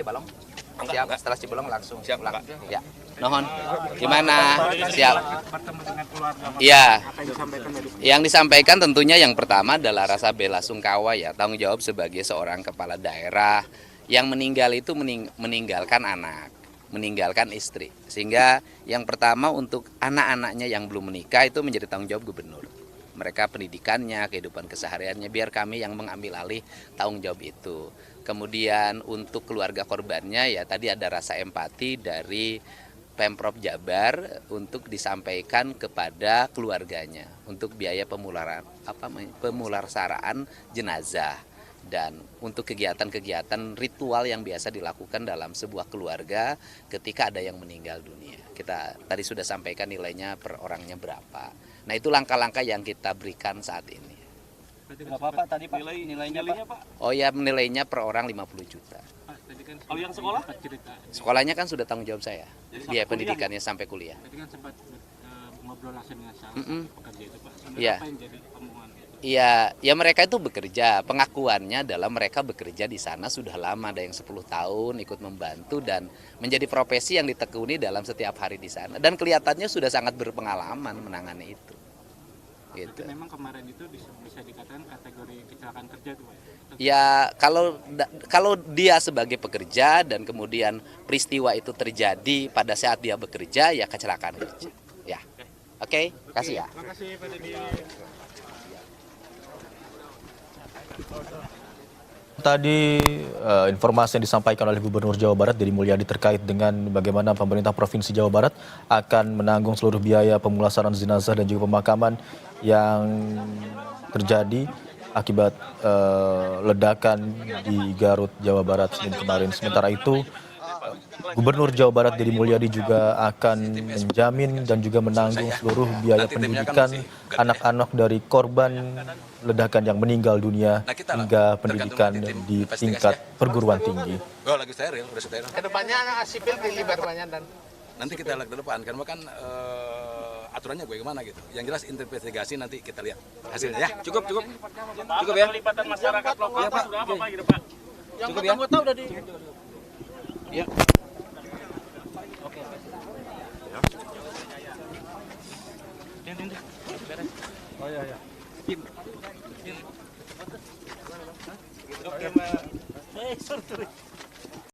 Cibalong? Enggak, Siap, enggak. setelah Cibalong langsung Siap, pulang. Pak. Ya. Nohon, gimana? Siap. Bertemu dengan keluarga. Iya. Apa yang disampaikan dari Yang disampaikan tentunya yang pertama adalah rasa bela sungkawa ya, tanggung jawab sebagai seorang kepala daerah yang meninggal itu meninggalkan anak, meninggalkan istri. Sehingga yang pertama untuk anak-anaknya yang belum menikah itu menjadi tanggung jawab gubernur. Mereka pendidikannya, kehidupan kesehariannya, biar kami yang mengambil alih tanggung jawab itu. Kemudian untuk keluarga korbannya ya tadi ada rasa empati dari Pemprov Jabar untuk disampaikan kepada keluarganya untuk biaya pemulasaraan jenazah dan untuk kegiatan-kegiatan ritual yang biasa dilakukan dalam sebuah keluarga ketika ada yang meninggal dunia. Kita tadi sudah sampaikan nilainya per orangnya berapa. Nah, itu langkah-langkah yang kita berikan saat ini. Berapa Pak tadi Pak? Nilainya Pak? Oh ya, nilainya per orang 50 juta. Kalau yang sekolah? Sekolahnya kan sudah tanggung jawab saya. Biaya pendidikannya sampai kuliah. Tadi kan sempat ngobrol langsung dengan salah Mm-mm. satu pekerja itu Pak. Iya. Apa yang jadi omongan itu? Iya, ya mereka itu bekerja. Pengakuannya adalah mereka bekerja di sana sudah lama, ada yang 10 tahun ikut membantu dan menjadi profesi yang ditekuni dalam setiap hari di sana. Dan kelihatannya sudah sangat berpengalaman menangani itu. Gitu. Memang kemarin itu bisa dikatakan kategori kecelakaan kerja tuh Pak. Ya kalau dia sebagai pekerja dan kemudian peristiwa itu terjadi pada saat dia bekerja ya kecelakaan kerja. Ya, oke, kasih ya. Terima kasih Pak Dedi. Tadi informasi yang disampaikan oleh Gubernur Jawa Barat Deddy Mulyadi terkait dengan bagaimana pemerintah Provinsi Jawa Barat akan menanggung seluruh biaya pemulasaran jenazah dan juga pemakaman yang terjadi akibat ledakan di Garut, Jawa Barat Senin kemarin. Sementara itu, Gubernur Jawa Barat Deddy Mulyadi juga akan menjamin dan juga menanggung seluruh biaya pendidikan anak-anak dari korban ledakan yang meninggal dunia hingga pendidikan di tingkat perguruan tinggi. Oh, lagi steril, udah steril. Kedepannya anak sipil dilibat banyak dan Nanti kita lihat ke depan, karena kan aturannya gue gimana gitu. Yang jelas investigasi nanti kita lihat hasilnya ya. Cukup ya. Pelibatan masyarakat lokal Pak. sudah apa Pak gitu Pak? Cukup ya. anggota udah di Ya. Oh iya. Oke Pak. Sorry.